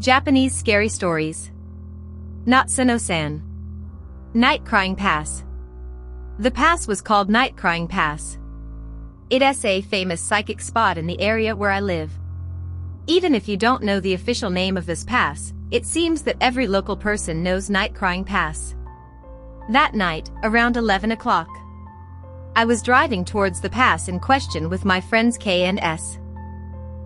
Japanese Scary Stories. Natsuno-san. Night Crying Pass. The pass was called Night Crying Pass. It's a famous psychic spot in the area where I live. Even if you don't know the official name of this pass, it seems that every local person knows Night Crying Pass. That night, around 11 o'clock, I was driving towards the pass in question with my friends K and S.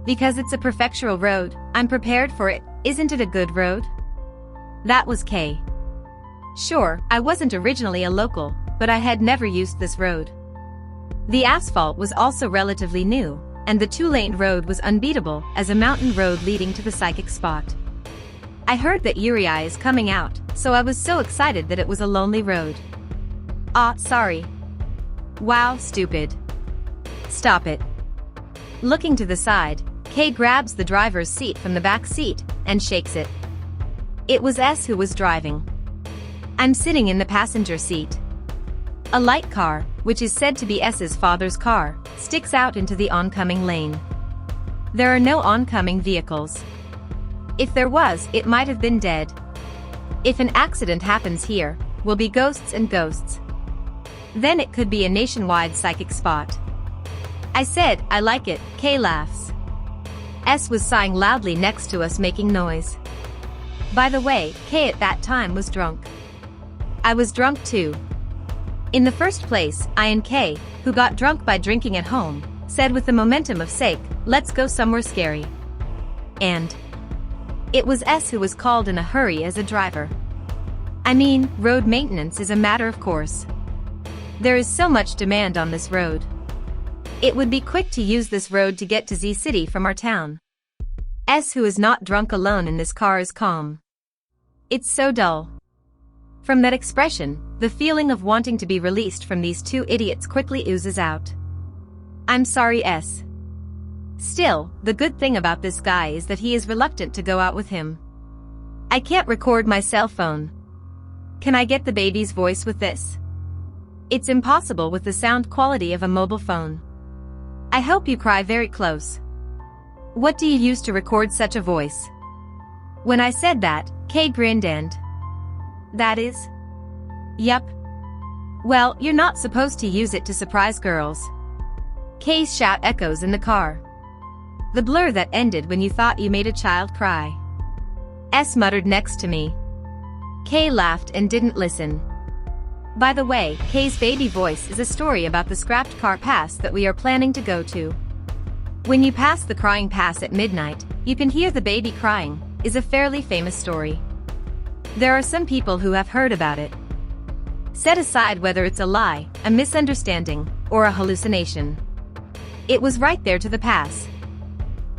Because it's a prefectural road, I'm prepared for it. Isn't it a good road? That was K. Sure, I wasn't originally a local, but I had never used this road. The asphalt was also relatively new, and the two-lane road was unbeatable as a mountain road leading to the psychic spot. I heard that Yuri is coming out, so I was so excited that it was a lonely road. Sorry. Wow, stupid. Stop it. Looking to the side, Kay grabs the driver's seat from the back seat and shakes it. It was S who was driving. I'm sitting in the passenger seat. A light car, which is said to be S's father's car, sticks out into the oncoming lane. There are no oncoming vehicles. If there was, it might have been dead. If an accident happens here, will be ghosts and ghosts. Then it could be a nationwide psychic spot. I said, I like it. Kay laughs. S was sighing loudly next to us, making noise. By the way, Kay at that time was drunk. I was drunk too. In the first place, I and Kay, who got drunk by drinking at home, said with the momentum of sake, let's go somewhere scary. And it was S who was called in a hurry as a driver. I mean, road maintenance is a matter of course. There is so much demand on this road. It would be quick to use this road to get to Z City from our town. S who is not drunk alone in this car is calm. It's so dull. From that expression, the feeling of wanting to be released from these two idiots quickly oozes out. I'm sorry, S. Still, the good thing about this guy is that he is reluctant to go out with him. I can't record my cell phone. Can I get the baby's voice with this? It's impossible with the sound quality of a mobile phone. I hope you cry very close. What do you use to record such a voice? When I said that, Kay grinned and... That is? Yup. Well, you're not supposed to use it to surprise girls. Kay's shout echoes in the car. The blur that ended when you thought you made a child cry. S muttered next to me. Kay laughed and didn't listen. By the way, Kay's baby voice is a story about the scrapped car pass that we are planning to go to. When you pass the crying pass at midnight, you can hear the baby crying, is a fairly famous story. There are some people who have heard about it. Set aside whether it's a lie, a misunderstanding, or a hallucination. It was right there to the pass.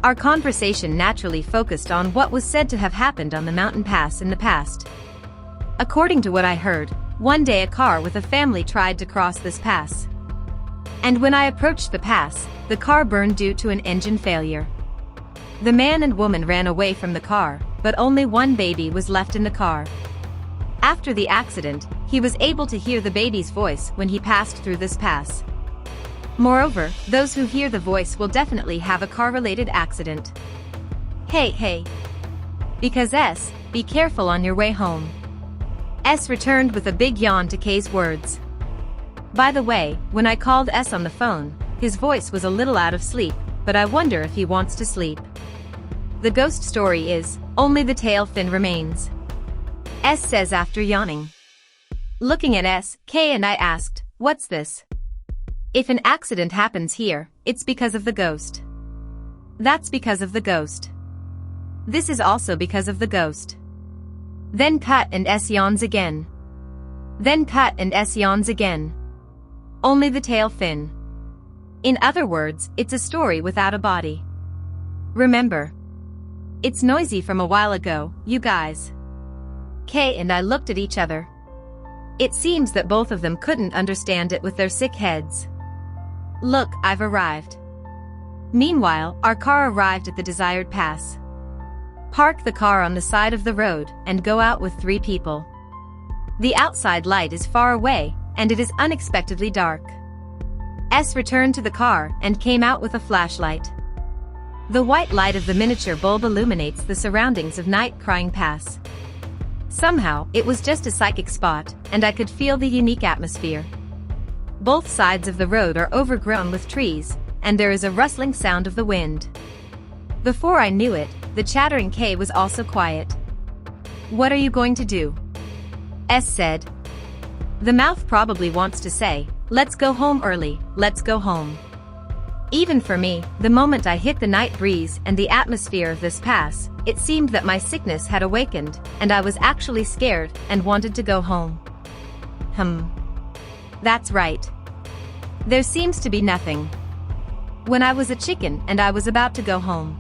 Our conversation naturally focused on what was said to have happened on the mountain pass in the past. According to what I heard, one day a car with a family tried to cross this pass. And when I approached the pass, the car burned due to an engine failure. The man and woman ran away from the car, but only one baby was left in the car. After the accident, he was able to hear the baby's voice when he passed through this pass. Moreover, those who hear the voice will definitely have a car-related accident. Hey. Because S, be careful on your way home. S returned with a big yawn to Kay's words. By the way, when I called S on the phone, his voice was a little out of sleep, but I wonder if he wants to sleep. The ghost story is, only the tail fin remains. S says after yawning. Looking at S, Kay and I asked, what's this? If an accident happens here, it's because of the ghost. That's because of the ghost. This is also because of the ghost. Then cut and S yawns again. Then cut and S yawns again. Only the tail fin. In other words, it's a story without a body. Remember. It's noisy from a while ago, you guys. Kay and I looked at each other. It seems that both of them couldn't understand it with their sick heads. Look, I've arrived. Meanwhile, our car arrived at the desired pass. Park the car on the side of the road and go out with 3 people. The outside light is far away, and it is unexpectedly dark. S returned to the car and came out with a flashlight. The white light of the miniature bulb illuminates the surroundings of Night Crying Pass. Somehow, it was just a psychic spot, and I could feel the unique atmosphere. Both sides of the road are overgrown with trees, and there is a rustling sound of the wind. Before I knew it, the chattering K was also quiet. "What are you going to do?" S said. The mouth probably wants to say, "Let's go home early, let's go home." Even for me, the moment I hit the night breeze and the atmosphere of this pass, it seemed that my sickness had awakened, and I was actually scared and wanted to go home. That's right. There seems to be nothing. When I was a chicken and I was about to go home.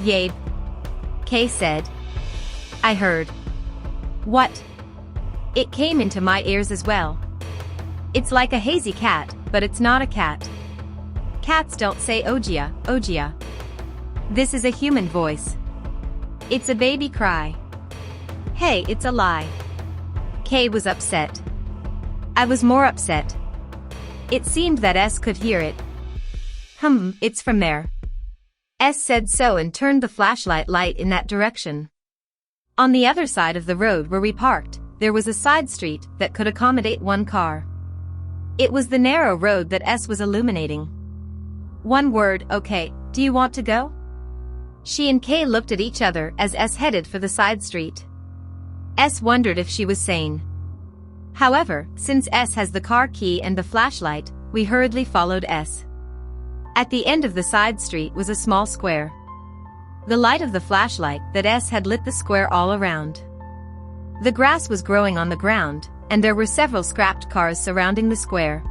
"Yabe," Kay said. I heard. "What?" It came into my ears as well. It's like a hazy cat, but it's not a cat. Cats don't say Ojia, Ojia. This is a human voice. It's a baby cry. Hey, it's a lie. Kay was upset. I was more upset. It seemed that S could hear it. It's from there. S said so and turned the flashlight light in that direction. On the other side of the road where we parked, there was a side street that could accommodate one car. It was the narrow road that S was illuminating. One word, "Okay, do you want to go?" She and Kay looked at each other as S headed for the side street. S wondered if she was sane. However, since S has the car key and the flashlight, we hurriedly followed S. At the end of the side street was a small square. The light of the flashlight that S had lit the square all around. The grass was growing on the ground, and there were several scrapped cars surrounding the square.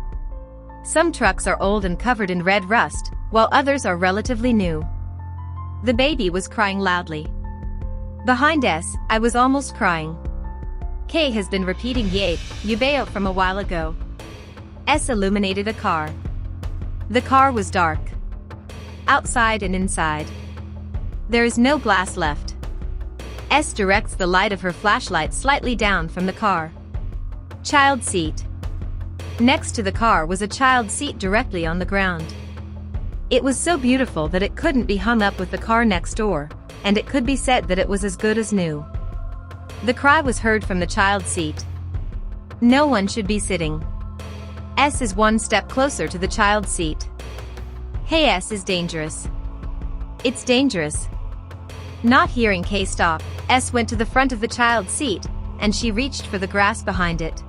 Some trucks are old and covered in red rust, while others are relatively new. The baby was crying loudly. Behind S, I was almost crying. Kay has been repeating "Yabe, Yubeo" from a while ago. S illuminated a car. The car was dark. Outside and inside. There is no glass left. S directs the light of her flashlight slightly down from the car. Child seat. Next to the car was a child seat directly on the ground. It was so beautiful that it couldn't be hung up with the car next door, and it could be said that it was as good as new. The cry was heard from the child seat. No one should be sitting. S is one step closer to the child seat. Hey, S is dangerous. It's dangerous. Not hearing Kay stop, S went to the front of the child seat, and she reached for the grass behind it.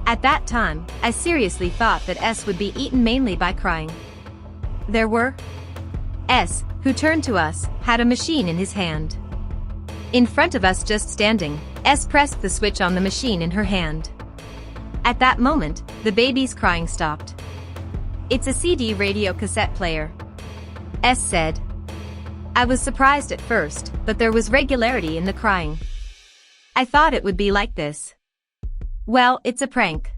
At that time, I seriously thought that S would be eaten mainly by crying. There were. S, who turned to us, had a machine in his hand. In front of us just standing, S pressed the switch on the machine in her hand. At that moment, the baby's crying stopped. It's a CD radio cassette player. S said. I was surprised at first, but there was regularity in the crying. I thought it would be like this. Well, it's a prank.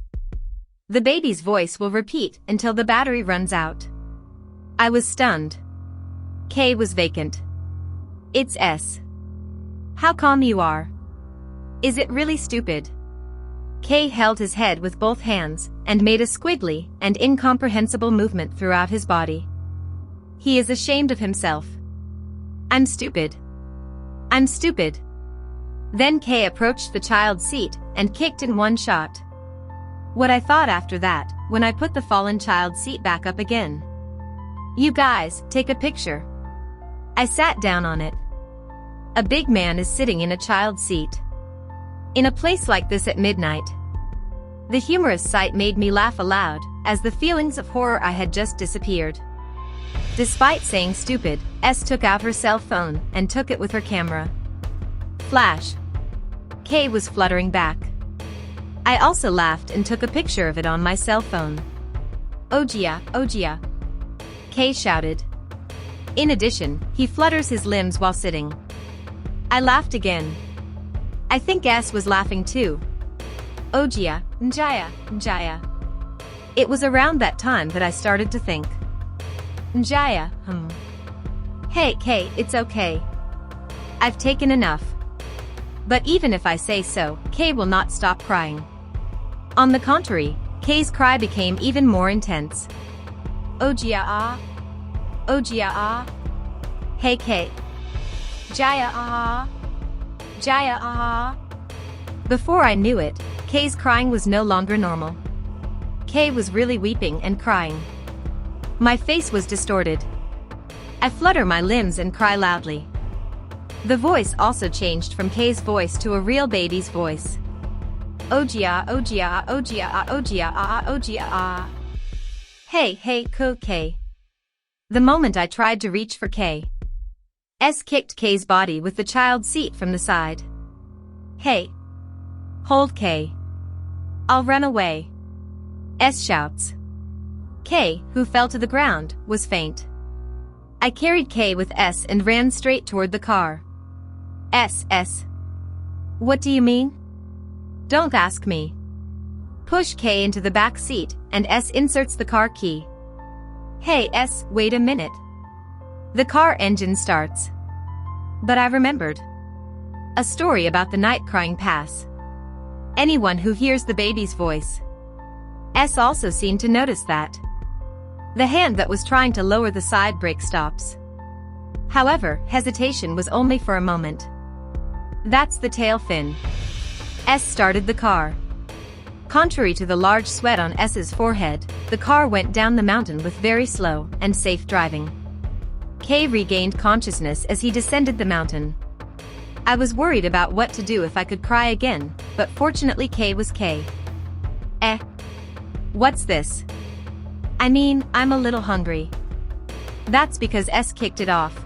The baby's voice will repeat until the battery runs out. I was stunned. K was vacant. It's S. How calm you are. Is it really stupid? K held his head with both hands and made a squiggly and incomprehensible movement throughout his body. He is ashamed of himself. I'm stupid. I'm stupid. Then K approached the child's seat and kicked in one shot. What I thought after that, when I put the fallen child's seat back up again. You guys, take a picture. I sat down on it. A big man is sitting in a child's seat. In a place like this at midnight. The humorous sight made me laugh aloud, as the feelings of horror I had just disappeared. Despite saying stupid, S took out her cell phone and took it with her camera. Flash. K was fluttering back. I also laughed and took a picture of it on my cell phone. Ojia, Ojia. K shouted. In addition, he flutters his limbs while sitting. I laughed again. I think S was laughing too. Ojia, Njaya, Njaya. It was around that time that I started to think. Njaya, Hey, K, it's okay. I've taken enough. But even if I say so, K will not stop crying. On the contrary, K's cry became even more intense. Ojia ah. Ojia ah. Hey K. Jaya aha. Jaya aha. Before I knew it, K's crying was no longer normal. K was really weeping and crying. My face was distorted. I flutter my limbs and cry loudly. The voice also changed from K's voice to a real baby's voice. Ojia, ojia, ojia, ojia, ojia. Hey, hey, K. The moment I tried to reach for K, S kicked K's body with the child's seat from the side. Hey. Hold K. I'll run away. S shouts. K, who fell to the ground, was faint. I carried K with S and ran straight toward the car. S. What do you mean? Don't ask me. Push K into the back seat, and S inserts the car key. Hey S, wait a minute. The car engine starts. But I remembered. A story about the night crying pass. Anyone who hears the baby's voice. S also seemed to notice that. The hand that was trying to lower the side brake stops. However, hesitation was only for a moment. That's the tail fin. S started the car. Contrary to the large sweat on S's forehead, the car went down the mountain with very slow and safe driving. K regained consciousness as he descended the mountain. I was worried about what to do if I could cry again, but fortunately K was K. What's this? I mean, I'm a little hungry. That's because S kicked it off.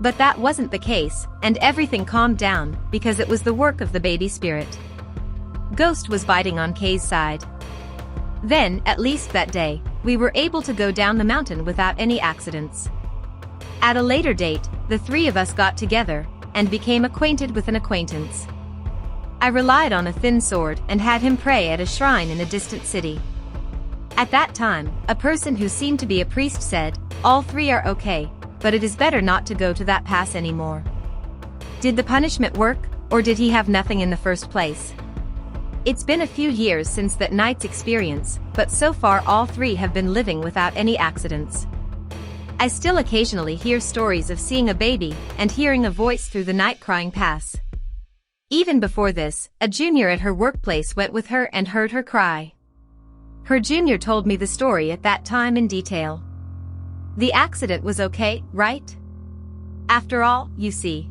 But that wasn't the case, and everything calmed down because it was the work of the baby spirit. Ghost was biting on K's side. Then, at least that day, we were able to go down the mountain without any accidents. At a later date, the three of us got together and became acquainted with an acquaintance. I relied on a thin sword and had him pray at a shrine in a distant city. At that time, a person who seemed to be a priest said, "All three are okay, but it is better not to go to that pass anymore." Did the punishment work, or did he have nothing in the first place? It's been a few years since that night's experience, but so far all three have been living without any accidents. I still occasionally hear stories of seeing a baby and hearing a voice through the night crying pass. Even before this, a junior at her workplace went with her and heard her cry. Her junior told me the story at that time in detail. The accident was okay, right? After all, you see.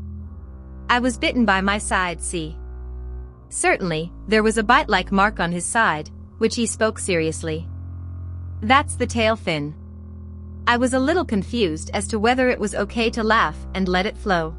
I was bitten by my side, see. Certainly, there was a bite-like mark on his side, which he spoke seriously. That's the tail fin. I was a little confused as to whether it was okay to laugh and let it flow.